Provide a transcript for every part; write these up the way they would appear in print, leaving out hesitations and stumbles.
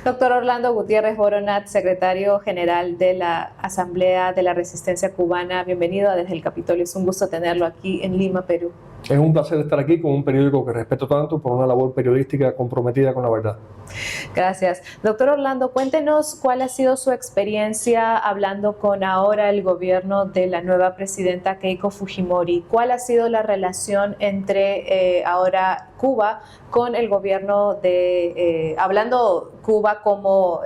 Doctor Orlando Gutiérrez Boronat, secretario general de la Asamblea de la Resistencia Cubana, bienvenido a Desde el Capitolio. Es un gusto tenerlo aquí en Lima, Perú. Es un placer estar aquí con un periódico que respeto tanto por una labor periodística comprometida con la verdad. Gracias. Doctor Orlando, cuéntenos cuál ha sido su experiencia hablando con ahora el gobierno de la nueva presidenta Keiko Fujimori. ¿Cuál ha sido la relación entre ahora Cuba con el gobierno de, hablando Cuba como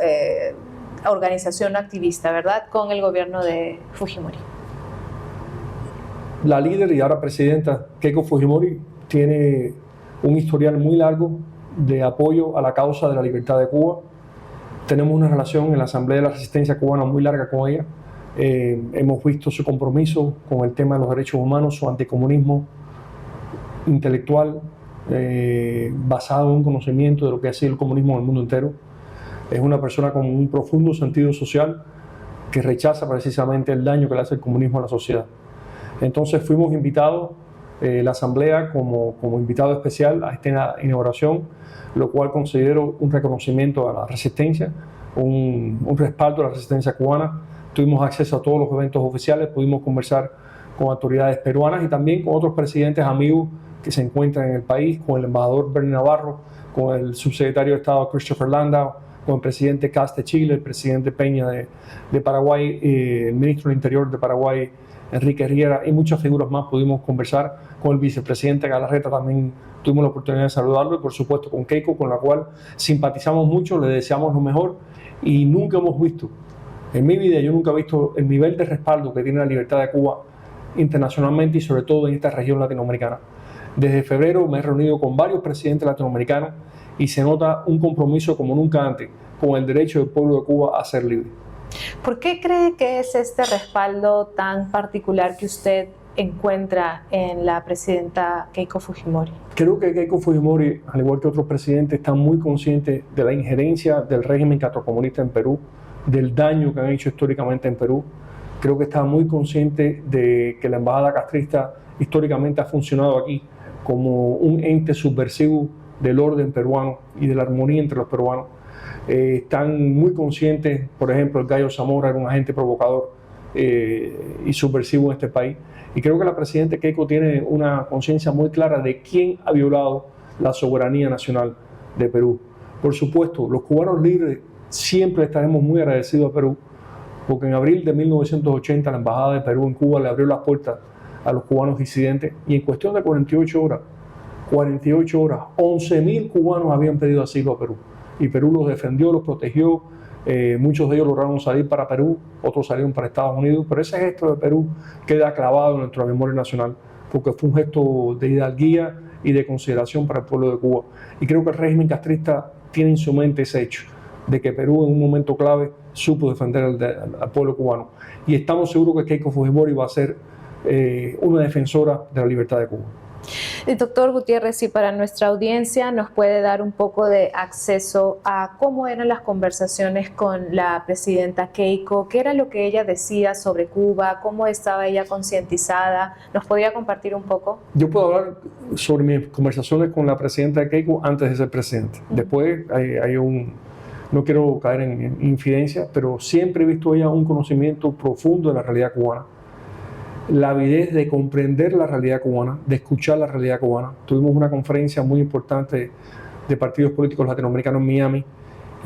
organización activista, ¿verdad?, con el gobierno de Fujimori? La líder y ahora presidenta Keiko Fujimori tiene un historial muy largo de apoyo a la causa de la libertad de Cuba. Tenemos una relación en la Asamblea de la Resistencia Cubana muy larga con ella. Hemos visto su compromiso con el tema de los derechos humanos, su anticomunismo intelectual, basado en un conocimiento de lo que ha sido el comunismo en el mundo entero. Es una persona con un profundo sentido social que rechaza precisamente el daño que le hace el comunismo a la sociedad. Entonces fuimos invitados, la Asamblea, como invitado especial a esta inauguración, lo cual considero un reconocimiento a la resistencia, un respaldo a la resistencia cubana. Tuvimos acceso a todos los eventos oficiales, pudimos conversar con autoridades peruanas y también con otros presidentes amigos que se encuentran en el país, con el embajador Bernie Navarro, con el subsecretario de Estado Christopher Landau, con el presidente Kast de Chile, el presidente Peña de Paraguay, el ministro del Interior de Paraguay, Enrique Riera, y muchas figuras más. Pudimos conversar con el vicepresidente Galarreta, también tuvimos la oportunidad de saludarlo, y por supuesto con Keiko, con la cual simpatizamos mucho, le deseamos lo mejor, y nunca hemos visto, en mi vida yo nunca he visto el nivel de respaldo que tiene la libertad de Cuba internacionalmente y sobre todo en esta región latinoamericana. Desde febrero me he reunido con varios presidentes latinoamericanos y se nota un compromiso como nunca antes con el derecho del pueblo de Cuba a ser libre. ¿Por qué cree que es este respaldo tan particular que usted encuentra en la presidenta Keiko Fujimori? Creo que Keiko Fujimori, al igual que otros presidentes, están muy conscientes de la injerencia del régimen catrocomunista en Perú, del daño que han hecho históricamente en Perú. Creo que está muy consciente de que la embajada castrista históricamente ha funcionado aquí como un ente subversivo del orden peruano y de la armonía entre los peruanos. Están muy conscientes, por ejemplo, el Gallo Zamora era un agente provocador y subversivo en este país. Y creo que la presidenta Keiko tiene una conciencia muy clara de quién ha violado la soberanía nacional de Perú. Por supuesto, los cubanos libres siempre estaremos muy agradecidos a Perú, porque en abril de 1980 la Embajada de Perú en Cuba le abrió las puertas a los cubanos disidentes, y en cuestión de 48 horas, 11.000 cubanos habían pedido asilo a Perú. Y Perú los defendió, los protegió, muchos de ellos lograron salir para Perú, otros salieron para Estados Unidos, pero ese gesto de Perú queda clavado en nuestra memoria nacional, porque fue un gesto de hidalguía y de consideración para el pueblo de Cuba. Y creo que el régimen castrista tiene en su mente ese hecho, de que Perú en un momento clave supo defender al pueblo cubano. Y estamos seguros que Keiko Fujimori va a ser una defensora de la libertad de Cuba. Doctor Gutiérrez, si para nuestra audiencia nos puede dar un poco de acceso a cómo eran las conversaciones con la presidenta Keiko, qué era lo que ella decía sobre Cuba, cómo estaba ella concientizada, ¿nos podría compartir un poco? Yo puedo hablar sobre mis conversaciones con la presidenta Keiko antes de ser presidente. Después no quiero caer en infidencia, pero siempre he visto ella un conocimiento profundo de la realidad cubana, la avidez de comprender la realidad cubana, de escuchar la realidad cubana. Tuvimos una conferencia muy importante de partidos políticos latinoamericanos en Miami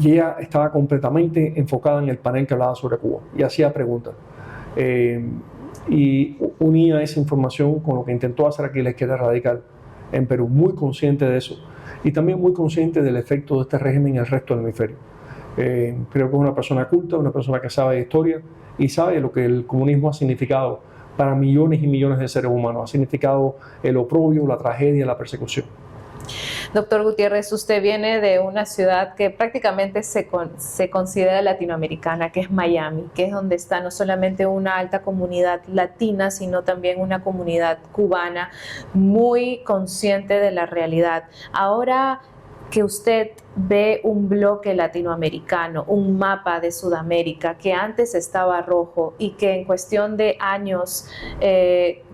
y ella estaba completamente enfocada en el panel que hablaba sobre Cuba y hacía preguntas. Y unía esa información con lo que intentó hacer aquí la izquierda radical en Perú, muy consciente de eso y también muy consciente del efecto de este régimen en el resto del hemisferio. Creo que es una persona culta, una persona que sabe de historia y sabe lo que el comunismo ha significado para millones y millones de seres humanos. Ha significado el oprobio, la tragedia, la persecución. Doctor Gutiérrez, usted viene de una ciudad que prácticamente se considera latinoamericana, que es Miami, que es donde está no solamente una alta comunidad latina, sino también una comunidad cubana muy consciente de la realidad. Ahora, que usted ve un bloque latinoamericano, un mapa de Sudamérica que antes estaba rojo y que en cuestión de años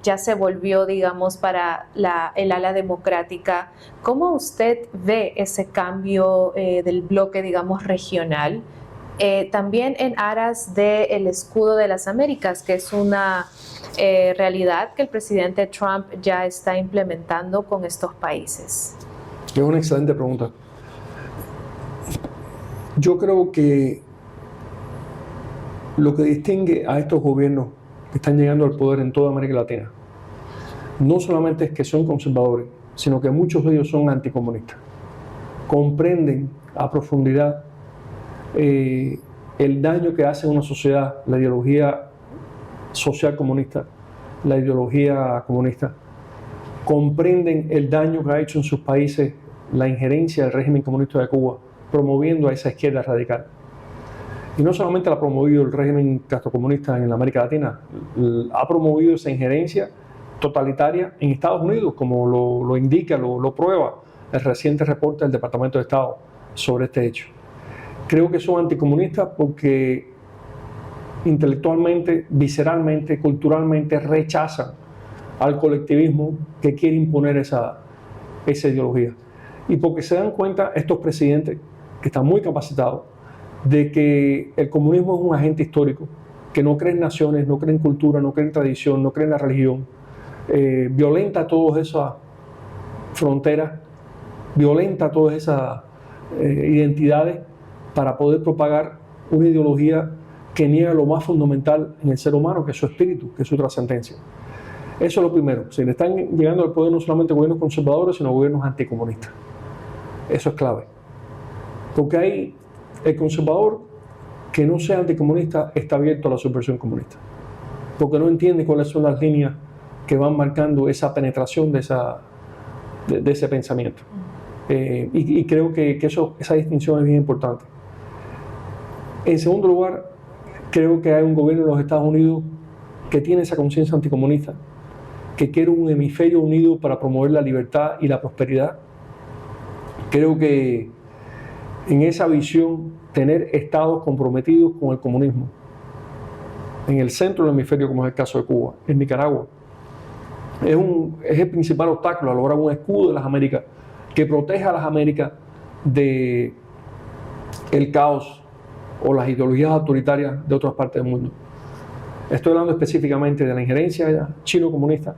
ya se volvió, digamos, para el ala democrática. ¿Cómo usted ve ese cambio del bloque, digamos, regional? También en aras del escudo de las Américas, que es una realidad que el presidente Trump ya está implementando con estos países. Es una excelente pregunta. Yo creo que lo que distingue a estos gobiernos que están llegando al poder en toda América Latina no solamente es que son conservadores, sino que muchos de ellos son anticomunistas. Comprenden a profundidad el daño que hace a una sociedad la ideología social comunista, la ideología comunista. Comprenden el daño que ha hecho en sus países la injerencia del régimen comunista de Cuba, promoviendo a esa izquierda radical. Y no solamente la ha promovido el régimen castrocomunista en la América Latina, ha promovido esa injerencia totalitaria en Estados Unidos, como lo indica, lo prueba el reciente reporte del Departamento de Estado sobre este hecho. Creo que son anticomunistas porque intelectualmente, visceralmente, culturalmente rechazan al colectivismo que quiere imponer esa ideología. Y porque se dan cuenta estos presidentes, que están muy capacitados, de que el comunismo es un agente histórico, que no cree en naciones, no cree en cultura, no cree en tradición, no cree en la religión, violenta todas esas fronteras, violenta todas esas identidades para poder propagar una ideología que niega lo más fundamental en el ser humano, que es su espíritu, que es su trascendencia. Eso es lo primero. Se le están llegando al poder no solamente gobiernos conservadores, sino gobiernos anticomunistas. Eso es clave. Porque hay el conservador que no sea anticomunista está abierto a la subversión comunista. Porque no entiende cuáles son las líneas que van marcando esa penetración de ese pensamiento. Y creo que esa distinción es bien importante. En segundo lugar, creo que hay un gobierno de los Estados Unidos que tiene esa conciencia anticomunista, que quiere un hemisferio unido para promover la libertad y la prosperidad. Creo que en esa visión, tener estados comprometidos con el comunismo, en el centro del hemisferio, como es el caso de Cuba, en Nicaragua, es el principal obstáculo a lograr un escudo de las Américas que proteja a las Américas del caos o las ideologías autoritarias de otras partes del mundo. Estoy hablando específicamente de la injerencia chino-comunista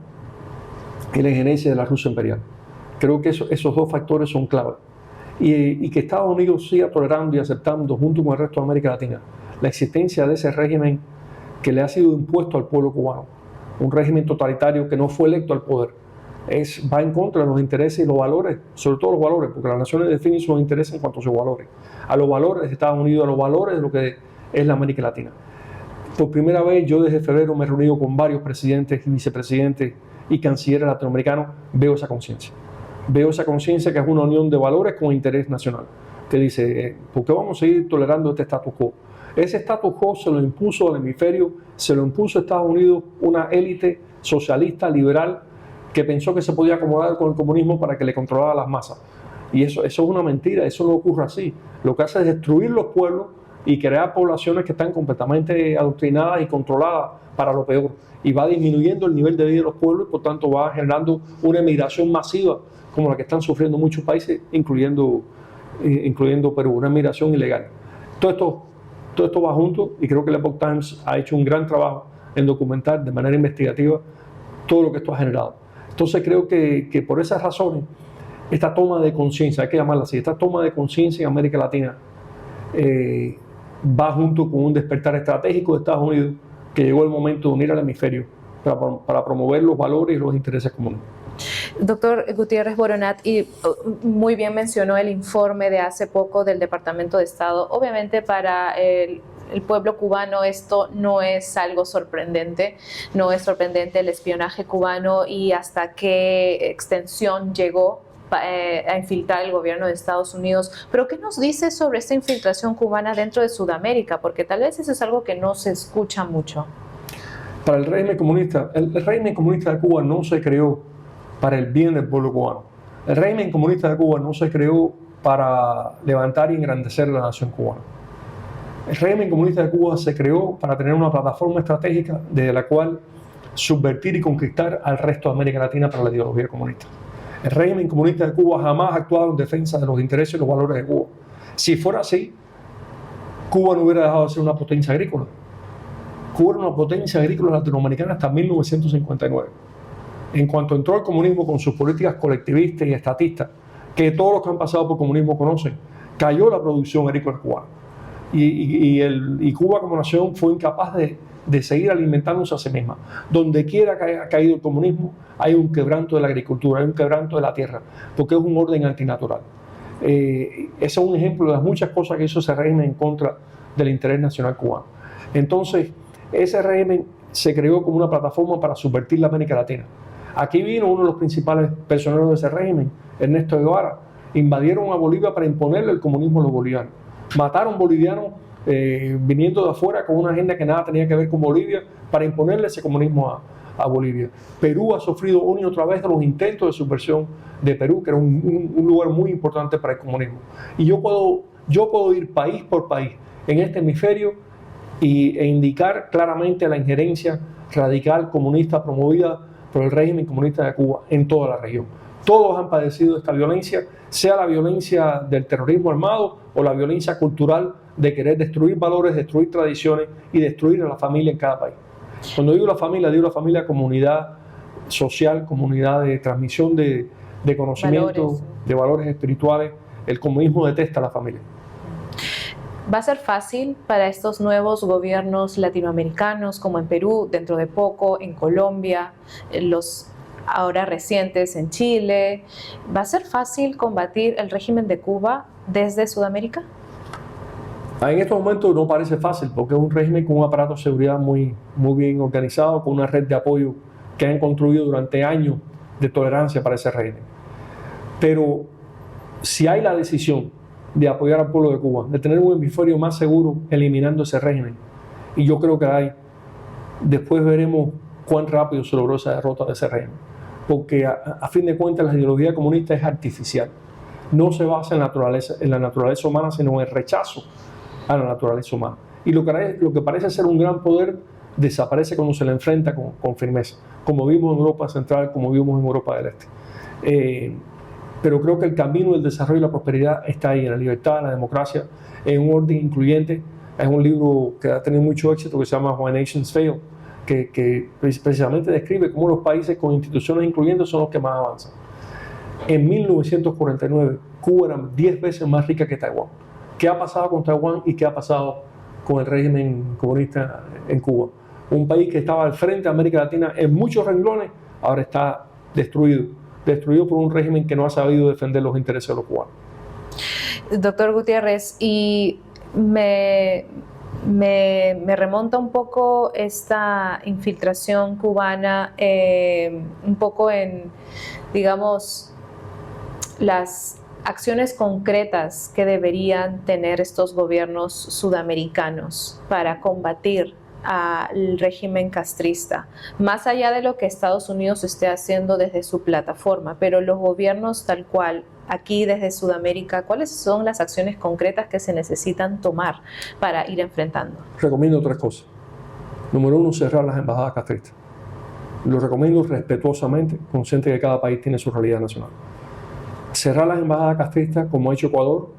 y la injerencia de la Rusia imperial. Creo que esos dos factores son clave. Y que Estados Unidos siga tolerando y aceptando, junto con el resto de América Latina, la existencia de ese régimen que le ha sido impuesto al pueblo cubano. Un régimen totalitario que no fue electo al poder. Va en contra de los intereses y los valores, sobre todo los valores, porque las naciones definen sus intereses en cuanto a sus valores. A los valores de Estados Unidos, a los valores de lo que es la América Latina. Por primera vez, yo desde febrero me he reunido con varios presidentes y vicepresidentes y cancilleres latinoamericanos. Veo esa conciencia. Veo esa conciencia que es una unión de valores con interés nacional. Que dice, ¿por qué vamos a seguir tolerando este status quo? Ese status quo se lo impuso al hemisferio, se lo impuso a Estados Unidos una élite socialista, liberal, que pensó que se podía acomodar con el comunismo para que le controlara las masas. Y eso es una mentira, eso no ocurre así. Lo que hace es destruir los pueblos y crear poblaciones que están completamente adoctrinadas y controladas para lo peor. Y va disminuyendo el nivel de vida de los pueblos y por tanto va generando una emigración masiva como la que están sufriendo muchos países, incluyendo Perú, una migración ilegal. Todo esto va junto y creo que el Epoch Times ha hecho un gran trabajo en documentar de manera investigativa todo lo que esto ha generado. Entonces creo que por esas razones, esta toma de conciencia, hay que llamarla así, esta toma de conciencia en América Latina va junto con un despertar estratégico de Estados Unidos que llegó el momento de unir al hemisferio para promover los valores y los intereses comunes. Doctor Gutiérrez Boronat, y muy bien mencionó el informe de hace poco del Departamento de Estado. Obviamente para el pueblo cubano esto no es algo sorprendente, no es sorprendente el espionaje cubano y hasta qué extensión llegó a infiltrar el gobierno de Estados Unidos. Pero ¿qué nos dice sobre esta infiltración cubana dentro de Sudamérica? Porque tal vez eso es algo que no se escucha mucho. Para el régimen comunista de Cuba no se creó para el bien del pueblo cubano. El régimen comunista de Cuba no se creó para levantar y engrandecer la nación cubana. El régimen comunista de Cuba se creó para tener una plataforma estratégica desde la cual subvertir y conquistar al resto de América Latina para la ideología comunista. El régimen comunista de Cuba jamás ha actuado en defensa de los intereses y los valores de Cuba. Si fuera así, Cuba no hubiera dejado de ser una potencia agrícola. Cuba era una potencia agrícola latinoamericana hasta 1959. En cuanto entró el comunismo con sus políticas colectivistas y estatistas, que todos los que han pasado por comunismo conocen, cayó la producción agrícola cubana. Y Cuba como nación fue incapaz de seguir alimentándose a sí misma. Donde quiera que haya caído el comunismo, hay un quebranto de la agricultura, hay un quebranto de la tierra, porque es un orden antinatural. Ese es un ejemplo de las muchas cosas que hizo ese régimen en contra del interés nacional cubano. Entonces, ese régimen se creó como una plataforma para subvertir la América Latina. Aquí vino uno de los principales personeros de ese régimen, Ernesto Guevara. Invadieron a Bolivia para imponerle el comunismo a los bolivianos. Mataron bolivianos viniendo de afuera con una agenda que nada tenía que ver con Bolivia para imponerle ese comunismo a Bolivia. Perú ha sufrido una y otra vez de los intentos de subversión de Perú, que era un lugar muy importante para el comunismo. Y yo puedo ir país por país en este hemisferio e indicar claramente la injerencia radical comunista promovida por el régimen comunista de Cuba en toda la región. Todos han padecido esta violencia, sea la violencia del terrorismo armado o la violencia cultural de querer destruir valores, destruir tradiciones y destruir a la familia en cada país. Cuando digo la familia, comunidad social, comunidad de transmisión de conocimiento, de valores espirituales. El comunismo detesta a la familia. ¿Va a ser fácil para estos nuevos gobiernos latinoamericanos, como en Perú, dentro de poco, en Colombia, los ahora recientes en Chile? ¿Va a ser fácil combatir el régimen de Cuba desde Sudamérica? En estos momentos no parece fácil, porque es un régimen con un aparato de seguridad muy bien organizado, con una red de apoyo que han construido durante años de tolerancia para ese régimen. Pero si hay la decisión de apoyar al pueblo de Cuba, de tener un hemisferio más seguro eliminando ese régimen, y yo creo que hay, después veremos cuán rápido se logró esa derrota de ese régimen, porque a fin de cuentas la ideología comunista es artificial, no se basa en la naturaleza humana, sino en el rechazo a la naturaleza humana. Y lo que parece ser un gran poder desaparece cuando se le enfrenta con firmeza, como vimos en Europa Central, como vimos en Europa del Este. Pero creo que el camino del desarrollo y la prosperidad está ahí, en la libertad, en la democracia, en un orden incluyente. Es un libro que ha tenido mucho éxito que se llama Why Nations Fail, que precisamente describe cómo los países con instituciones incluyentes son los que más avanzan. En 1949, Cuba era 10 veces más rica que Taiwán. ¿Qué ha pasado con Taiwán y qué ha pasado con el régimen comunista en Cuba? Un país que estaba al frente de América Latina en muchos renglones, ahora está destruido por un régimen que no ha sabido defender los intereses de los cubanos. Doctor Gutiérrez, y me remonta un poco esta infiltración cubana, un poco en, digamos, las acciones concretas que deberían tener estos gobiernos sudamericanos para combatir al régimen castrista, más allá de lo que Estados Unidos esté haciendo desde su plataforma, pero los gobiernos tal cual, aquí desde Sudamérica, ¿cuáles son las acciones concretas que se necesitan tomar para ir enfrentando? Recomiendo 3 cosas. Número 1, cerrar las embajadas castristas. Lo recomiendo respetuosamente, consciente de que cada país tiene su realidad nacional. Cerrar las embajadas castristas como ha hecho Ecuador,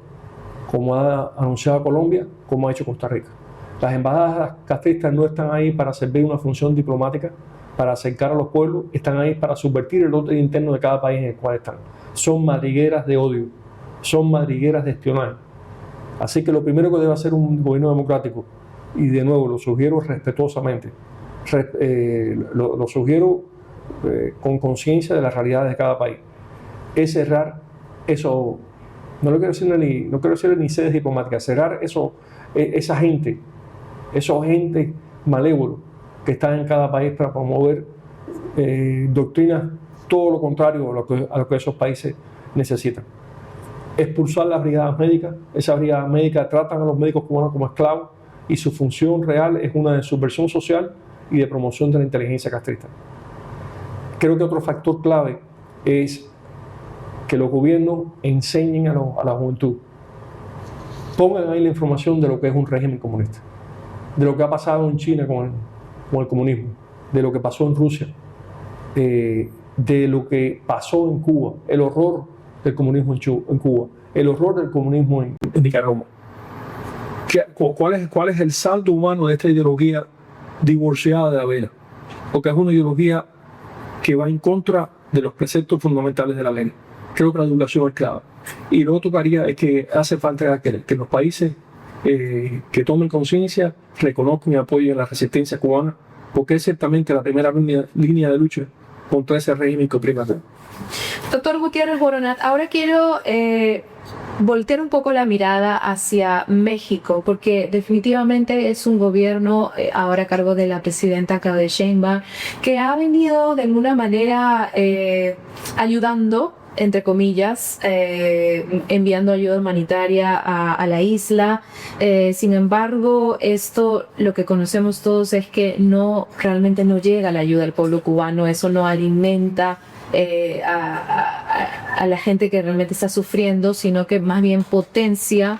como ha anunciado Colombia, como ha hecho Costa Rica. Las embajadas castristas no están ahí para servir una función diplomática, para acercar a los pueblos, están ahí para subvertir el orden interno de cada país en el cual están. Son madrigueras de odio, son madrigueras de espionaje. Así que lo primero que debe hacer un gobierno democrático, y de nuevo lo sugiero respetuosamente, lo sugiero con conciencia de las realidades de cada país, es cerrar eso, no quiero decirle ni sedes diplomáticas, cerrar esa gente, esos agentes malévolos que están en cada país para promover doctrinas todo lo contrario a lo que esos países necesitan. Expulsar las brigadas médicas. Esas brigadas médicas tratan a los médicos cubanos como esclavos y su función real es una de subversión social y de promoción de la inteligencia castrista. Creo que otro factor clave es que los gobiernos enseñen a la juventud. Pongan ahí la información de lo que es un régimen comunista, de lo que ha pasado en China con el comunismo, de lo que pasó en Rusia, de lo que pasó en Cuba, el horror del comunismo en Cuba, el horror del comunismo en Nicaragua. ¿Cuál es el saldo humano de esta ideología divorciada de la vela? Porque es una ideología que va en contra de los preceptos fundamentales de la ley. Creo que la educación es clave. Y lo otro que haría es que hace falta que los países que tomen conciencia reconozcan y apoyen la resistencia cubana, porque es ciertamente la primera línea de lucha contra ese régimen que oprime. Doctor Gutiérrez Boronat, ahora quiero voltear un poco la mirada hacia México, porque definitivamente es un gobierno ahora a cargo de la presidenta Claudia Sheinbaum, que ha venido de alguna manera ayudando, entre comillas, enviando ayuda humanitaria a la isla. Sin embargo, esto, lo que conocemos todos es que realmente no llega la ayuda al pueblo cubano, eso no alimenta a la gente que realmente está sufriendo, sino que más bien potencia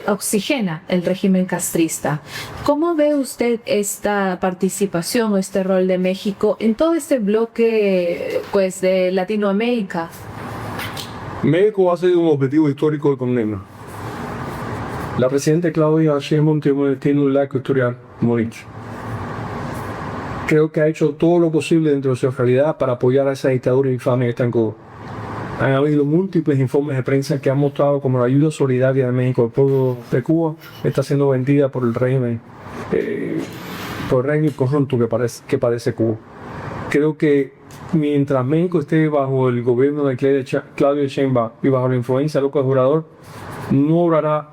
oxigena el régimen castrista. ¿Cómo ve usted esta participación o este rol de México en todo este bloque pues, de Latinoamérica? México ha sido un objetivo histórico del comunismo. La presidenta Claudia Sheinbaum tiene un largo historial bonito. Creo que ha hecho todo lo posible dentro de su realidad para apoyar a esa dictadura infame que está en Cuba. Han habido múltiples informes de prensa que han mostrado como la ayuda solidaria de México al pueblo de Cuba está siendo vendida por el régimen corrupto que padece Cuba. Creo que mientras México esté bajo el gobierno de Claudia Sheinbaum y bajo la influencia de López Obrador, no obrará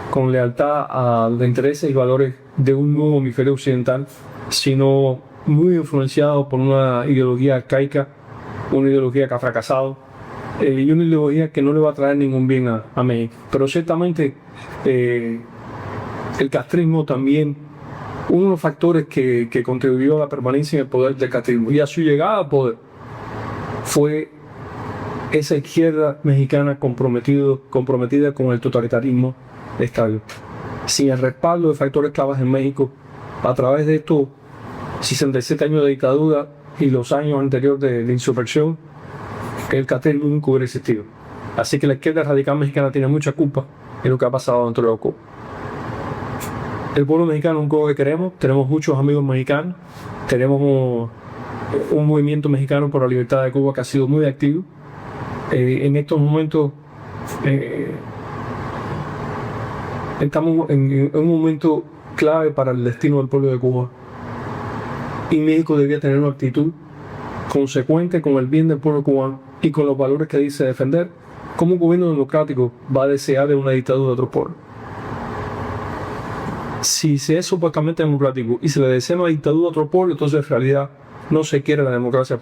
con lealtad a los intereses y valores de un nuevo hemisferio occidental, sino muy influenciado por una ideología arcaica, una ideología que ha fracasado y una ideología que no le va a traer ningún bien a México. Pero ciertamente el castrismo también, uno de los factores que contribuyó a la permanencia en el poder del castrismo y a su llegada al poder fue esa izquierda mexicana comprometida con el totalitarismo de Estado. Sin el respaldo de factores claves en México, a través de estos 67 años de dictadura y los años anteriores de insurrección, el castrismo nunca hubiera existido. Así que la izquierda radical mexicana tiene mucha culpa en lo que ha pasado dentro de Cuba. El pueblo mexicano es un pueblo que queremos, tenemos muchos amigos mexicanos, tenemos un movimiento mexicano por la libertad de Cuba que ha sido muy activo. En estos momentos estamos en un momento clave para el destino del pueblo de Cuba. Y México debería tener una actitud consecuente con el bien del pueblo cubano y con los valores que dice defender. ¿Cómo un gobierno democrático va a desear de una dictadura de otro pueblo? Si se es supuestamente democrático y se le desea una dictadura a otro pueblo, entonces en realidad no se quiere la democracia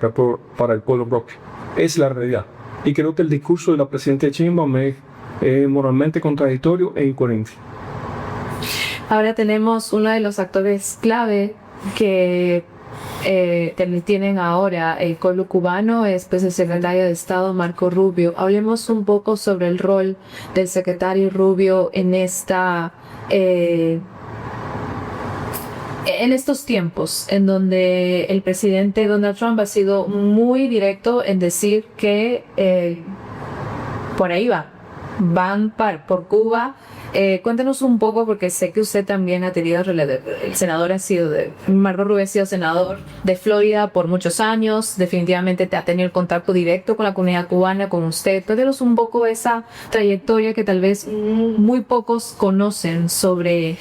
para el pueblo propio. Es la realidad. Y creo que el discurso de la presidenta Sheinbaum es moralmente contradictorio e incoherente. Ahora tenemos uno de los actores clave que tienen ahora el pueblo cubano, es pues el secretario de Estado Marco Rubio. Hablemos un poco sobre el rol del secretario Rubio en estos tiempos en donde el presidente Donald Trump ha sido muy directo en decir que por ahí van por Cuba. Cuéntanos un poco, porque sé que usted también ha tenido, Marco Rubio ha sido senador de Florida por muchos años, definitivamente te ha tenido contacto directo con la comunidad cubana, con usted. Cuéntanos un poco esa trayectoria que tal vez muy pocos conocen sobre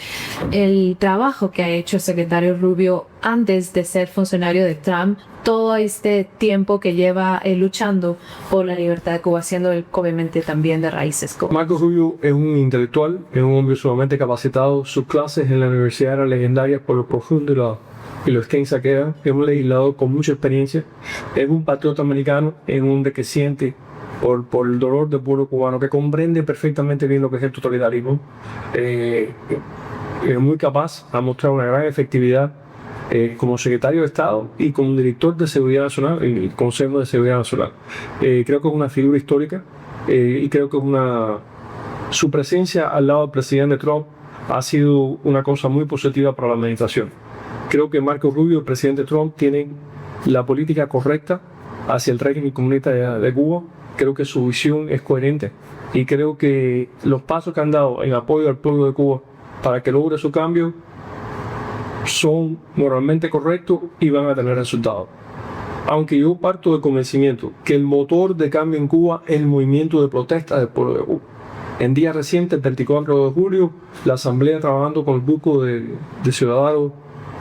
el trabajo que ha hecho el secretario Rubio antes de ser funcionario de Trump, todo este tiempo que lleva luchando por la libertad de Cuba, siendo él obviamente también de raíces cubanas. Marco Rubio es un intelectual, es un hombre sumamente capacitado. Sus clases en la universidad eran legendarias por lo profundo y lo extensa que era. Es un legislador con mucha experiencia, es un patriota americano, es un hombre que siente por el dolor del pueblo cubano, que comprende perfectamente bien lo que es el totalitarismo. Es muy capaz, ha mostrado una gran efectividad como secretario de Estado y como director de Seguridad Nacional en el Consejo de Seguridad Nacional. Creo que es una figura histórica y creo que su presencia al lado del presidente Trump ha sido una cosa muy positiva para la administración. Creo que Marco Rubio y el presidente Trump tienen la política correcta hacia el régimen comunista de Cuba. Creo que su visión es coherente y creo que los pasos que han dado en apoyo al pueblo de Cuba para que logre su cambio son moralmente correctos y van a tener resultados. Aunque yo parto del convencimiento que el motor de cambio en Cuba es el movimiento de protesta del pueblo de Cuba. En días recientes, el 24 de julio, la Asamblea, trabajando con el grupo de ciudadanos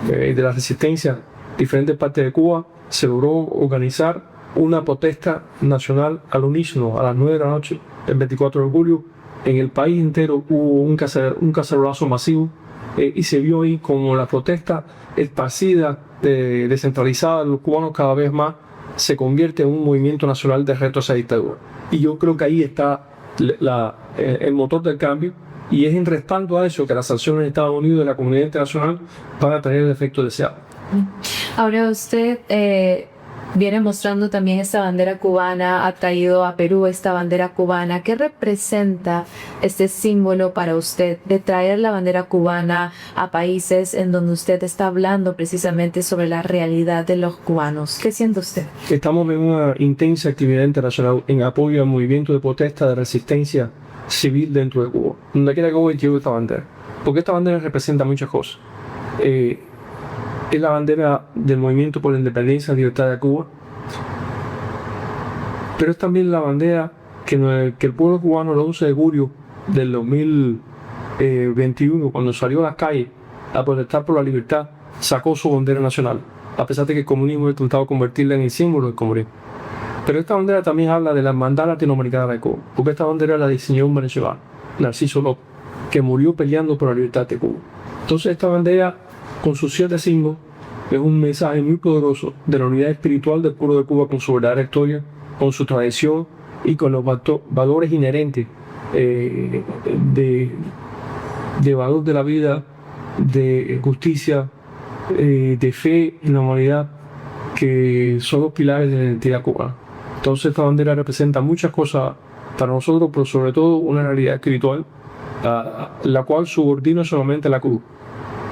de la resistencia de diferentes partes de Cuba, se logró organizar una protesta nacional al unísono a las 9 de la noche, el 24 de julio. En el país entero hubo un cacerolazo masivo y se vio ahí como la protesta esparcida, descentralizada de los cubanos cada vez más se convierte en un movimiento nacional de reto a esa dictadura. Y yo creo que ahí está el motor del cambio, y es en respaldo a eso que las sanciones de Estados Unidos y de la comunidad internacional van a tener el efecto deseado. Ahora usted viene mostrando también esta bandera cubana, ha traído a Perú esta bandera cubana. ¿Qué representa este símbolo para usted de traer la bandera cubana a países en donde usted está hablando precisamente sobre la realidad de los cubanos? ¿Qué siente usted? Estamos en una intensa actividad internacional en apoyo al movimiento de protesta de resistencia civil dentro de Cuba. Donde quiera que voy llevo esta bandera, porque esta bandera representa muchas cosas. Es la bandera del movimiento por la independencia y libertad de Cuba, pero es también la bandera que el pueblo cubano el 11 de julio del 2021, cuando salió a las calles a protestar por la libertad, sacó su bandera nacional, a pesar de que el comunismo ha intentado convertirla en el símbolo del comunismo. Pero esta bandera también habla de la hermandad latinoamericana de Cuba, porque esta bandera la diseñó un venezolano, Narciso López, que murió peleando por la libertad de Cuba. Entonces esta bandera, con sus 7 símbolos, es un mensaje muy poderoso de la unidad espiritual del pueblo de Cuba con su verdadera historia, con su tradición y con los valores inherentes de valor de la vida, de justicia, de fe en la humanidad, que son los pilares de la identidad cubana. Entonces esta bandera representa muchas cosas para nosotros, pero sobre todo una realidad espiritual, la cual subordina solamente la cruz.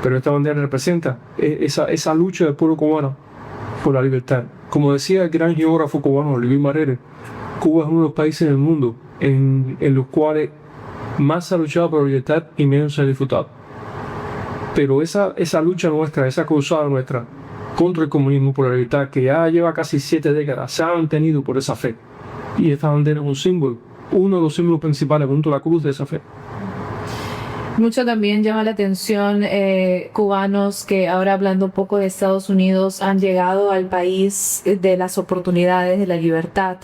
Pero esta bandera representa esa lucha del pueblo cubano por la libertad. Como decía el gran geógrafo cubano Luis Marrero, Cuba es uno de los países del mundo en los cuales más se ha luchado por la libertad y menos se ha disfrutado. Pero esa lucha nuestra, esa cruzada nuestra contra el comunismo por la libertad, que ya lleva casi 7 décadas, se ha mantenido por esa fe. Y esta bandera es un símbolo, uno de los símbolos principales junto a la cruz de esa fe. Mucho también llama la atención cubanos que, ahora hablando un poco de Estados Unidos, han llegado al país de las oportunidades, de la libertad,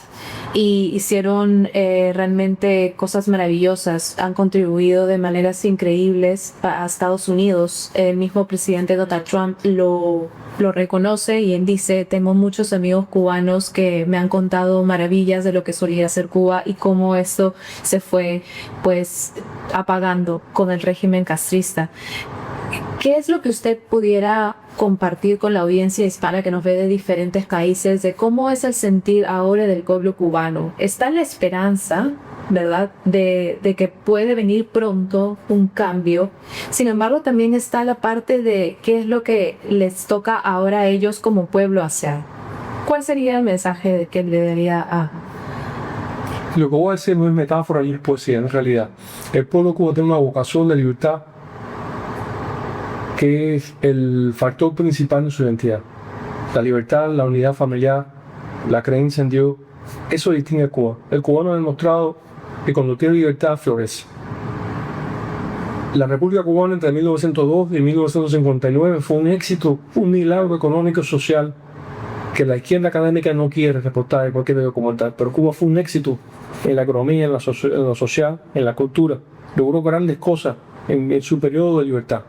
y hicieron realmente cosas maravillosas, han contribuido de maneras increíbles a Estados Unidos. El mismo presidente Donald Trump lo reconoce y él dice: tengo muchos amigos cubanos que me han contado maravillas de lo que solía ser Cuba y cómo esto se fue pues apagando con el régimen castrista. ¿Qué es lo que usted pudiera compartir con la audiencia hispana que nos ve de diferentes países de cómo es el sentir ahora del pueblo cubano? ¿Está la esperanza, verdad, de que puede venir pronto un cambio? Sin embargo, también está la parte de qué es lo que les toca ahora a ellos como pueblo hacer. ¿Cuál sería el mensaje que le daría a...? Lo que voy a decir no es metáfora ni es poesía, en realidad. El pueblo cubano tiene una vocación de libertad que es el factor principal en su identidad. La libertad, la unidad familiar, la creencia en Dios, eso distingue a Cuba. El cubano ha demostrado que cuando tiene libertad florece. La República Cubana entre 1902 y 1959 fue un éxito, un milagro económico y social que la izquierda académica no quiere reportar en cualquier documental, pero Cuba fue un éxito en la economía, en lo social, en la cultura. Logró grandes cosas en su periodo de libertad.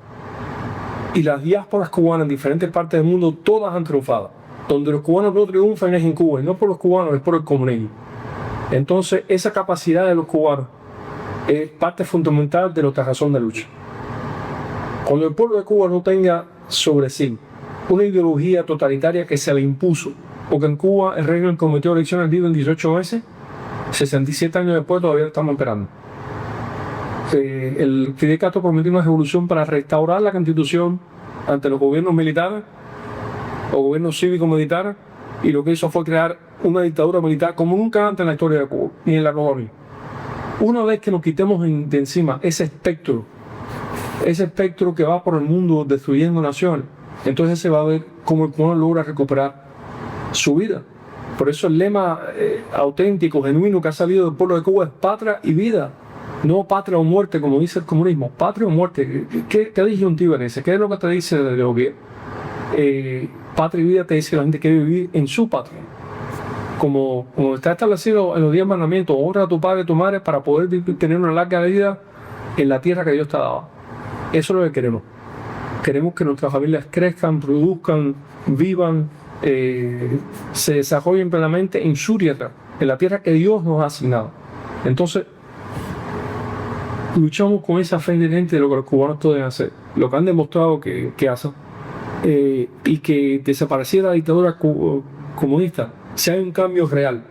Y las diásporas cubanas en diferentes partes del mundo, todas han triunfado. Donde los cubanos no triunfan es en Cuba, y no por los cubanos, es por el comunismo. Entonces, esa capacidad de los cubanos es parte fundamental de nuestra razón de lucha. Cuando el pueblo de Cuba no tenga sobre sí una ideología totalitaria que se le impuso. Porque en Cuba el régimen cometió elecciones libres en 18 meses, 67 años después todavía estamos esperando. El Fidel Castro prometió una revolución para restaurar la Constitución ante los gobiernos militares o gobiernos cívico-militares, y lo que hizo fue crear una dictadura militar como nunca antes en la historia de Cuba, ni en la colonia. Una vez que nos quitemos de encima ese espectro que va por el mundo destruyendo naciones, entonces se va a ver cómo el cubano logra recuperar su vida. Por eso el lema auténtico, genuino que ha salido del pueblo de Cuba es patria y vida, no patria o muerte como dice el comunismo. Patria o muerte, ¿qué disyuntivo en ese? ¿Qué es lo que te dice la ideología? Patria y vida te dice que la gente quiere vivir en su patria, como está establecido en los 10 mandamientos: honra a tu padre y a tu madre para poder tener una larga vida en la tierra que Dios te ha dado. Eso es lo que queremos. Queremos que nuestras familias crezcan, produzcan, vivan, se desarrollen plenamente en su tierra, en la tierra que Dios nos ha asignado. Entonces, luchamos con esa fe inherente de lo que los cubanos pueden hacer, lo que han demostrado que hacen, y que desapareciera la dictadura comunista, si hay un cambio real,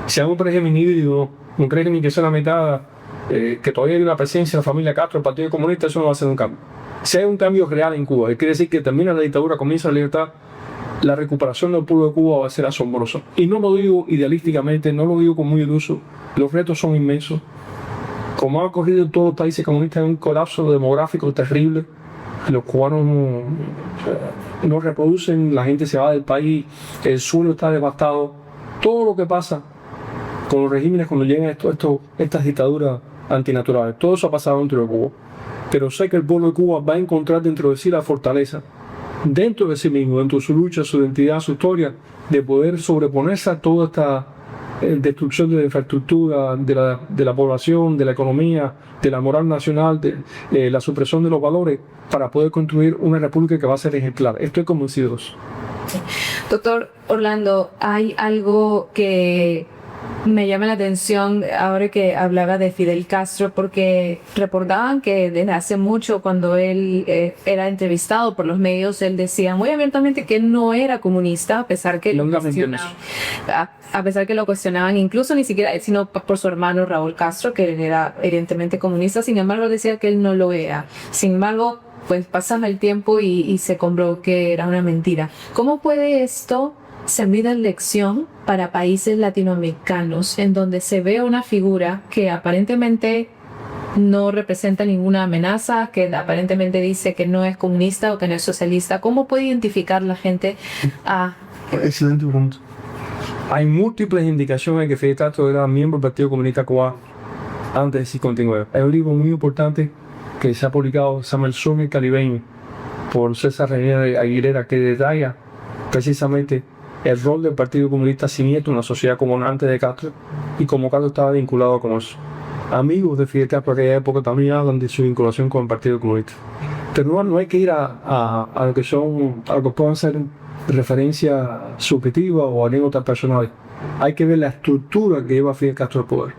si hay un régimen híbrido, un régimen que sea la mitad, que todavía hay una presencia de la familia Castro, el Partido Comunista, eso no va a ser un cambio. Si hay un cambio real en Cuba, quiere decir que termina la dictadura, comienza la libertad, la recuperación del pueblo de Cuba va a ser asombrosa. Y no lo digo idealísticamente, no lo digo con muy iluso, los retos son inmensos. Como ha ocurrido en todos los países comunistas, hay un colapso demográfico terrible. Los cubanos no reproducen, la gente se va del país, el suelo está devastado. Todo lo que pasa con los regímenes cuando llegan estas dictaduras antinaturales, todo eso ha pasado dentro de Cuba. Pero sé que el pueblo de Cuba va a encontrar dentro de sí la fortaleza, dentro de sí mismo, dentro de su lucha, su identidad, su historia, de poder sobreponerse a toda esta destrucción de la infraestructura, de la población, de la economía, de la moral nacional, de la supresión de los valores, para poder construir una república que va a ser ejemplar. Estoy convencido. Doctor Orlando, hay algo que me llama la atención ahora que hablaba de Fidel Castro, porque reportaban que desde hace mucho, cuando él era entrevistado por los medios, él decía muy abiertamente que él no era comunista, a pesar que lo cuestionaban, incluso ni siquiera él, sino por su hermano Raúl Castro, que él era evidentemente comunista. Sin embargo, decía que él no lo era. Sin embargo, pues pasaba el tiempo y se comprobó que era una mentira. ¿Cómo puede esto servir de lección para países latinoamericanos en donde se ve una figura que aparentemente no representa ninguna amenaza, que aparentemente dice que no es comunista o que no es socialista? ¿Cómo puede identificar la gente a...? Excelente punto. Hay múltiples indicaciones de que Fidel Castro era miembro del Partido Comunista Cubano antes de 59. Hay un libro muy importante que se ha publicado, se llama El Sueño Caribeño, por César René Aguilera, que detalla precisamente el rol del Partido Comunista Siniestro en la sociedad cubana antes de Castro, y cómo Castro estaba vinculado con eso. Amigos de Fidel Castro de aquella época también hablan de su vinculación con el Partido Comunista. Pero no hay que ir a lo que puedan ser referencias subjetivas o anécdotas personales. Hay que ver la estructura que lleva Fidel Castro al poder.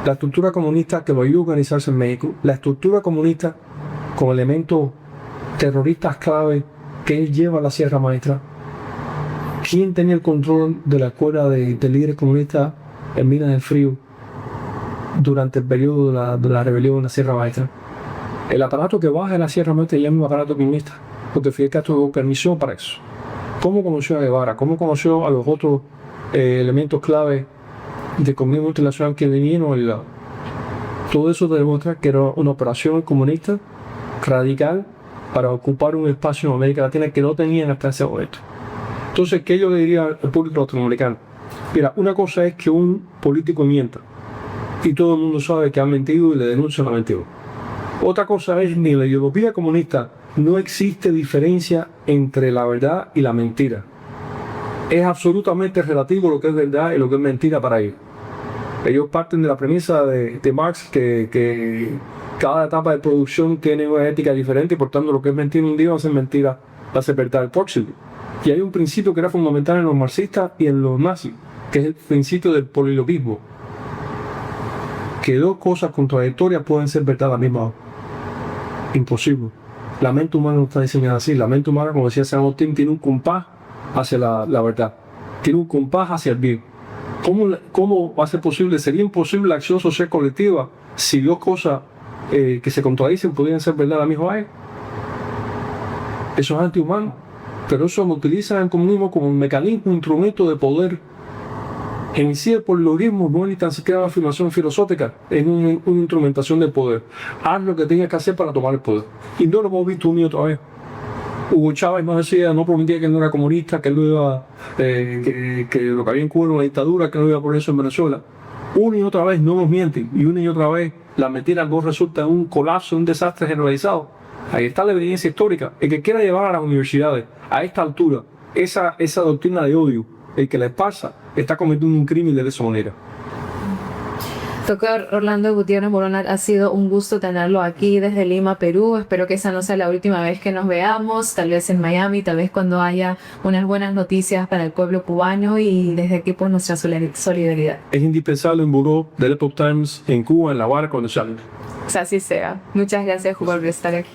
La estructura comunista que lo ayudó a organizarse en México, la estructura comunista con elementos terroristas clave que él lleva a la Sierra Maestra. ¿Quién tenía el control de la escuela de líderes comunistas en Minas del Frío durante el periodo de la rebelión en la Sierra Maestra? El aparato que baja de la Sierra Maestra llama un aparato comunista, porque Fidel Castro tuvo permisión para eso. ¿Cómo conoció a Guevara? ¿Cómo conoció a los otros elementos clave del comunismo internacional que vinieron al lado? Todo eso demuestra que era una operación comunista radical para ocupar un espacio en América Latina que no tenían hasta ese momento. Entonces, ¿qué yo le diría al público latinoamericano? Mira, una cosa es que un político mienta y todo el mundo sabe que ha mentido y le denuncia la mentira. Otra cosa es que en la ideología comunista no existe diferencia entre la verdad y la mentira. Es absolutamente relativo lo que es verdad y lo que es mentira para ellos. Ellos parten de la premisa de Marx que cada etapa de producción tiene una ética diferente y por tanto lo que es mentira un día va a ser mentira, va a ser verdad el próximo. Y hay un principio que era fundamental en los marxistas y en los nazis, que es el principio del polilogismo. Que dos cosas contradictorias pueden ser verdad a la misma hora. Imposible. La mente humana no está diseñada así. La mente humana, como decía San Agustín, tiene un compás hacia la verdad. Tiene un compás hacia el bien. ¿Cómo va a ser posible? Sería imposible la acción social colectiva si dos cosas que se contradicen podrían ser verdad a la misma vez. Eso es antihumano. Pero eso lo utilizan el comunismo como un mecanismo, un instrumento de poder. En sí, el logaritmo no es ni tan siquiera una afirmación filosófica, es una instrumentación de poder. Haz lo que tengas que hacer para tomar el poder. Y no lo hemos visto ni otra vez. Hugo Chávez no prometía que él no era comunista, que él no iba, que lo que había en Cuba era una dictadura, que no iba por eso en Venezuela. Una y otra vez no nos mienten, y una y otra vez la mentira no resulta en un colapso, un desastre generalizado. Ahí está la evidencia histórica. El que quiera llevar a las universidades a esta altura esa doctrina de odio, el que les pasa, está cometiendo un crimen de esa manera. Doctor Orlando Gutiérrez Morona, ha sido un gusto tenerlo aquí desde Lima, Perú. Espero que esa no sea la última vez que nos veamos, tal vez en Miami, tal vez cuando haya unas buenas noticias para el pueblo cubano, y desde aquí por nuestra solidaridad. Es indispensable un buró del Epoch Times en Cuba, en La Habana, cuando salga. O sea, así sea. Muchas gracias por estar aquí.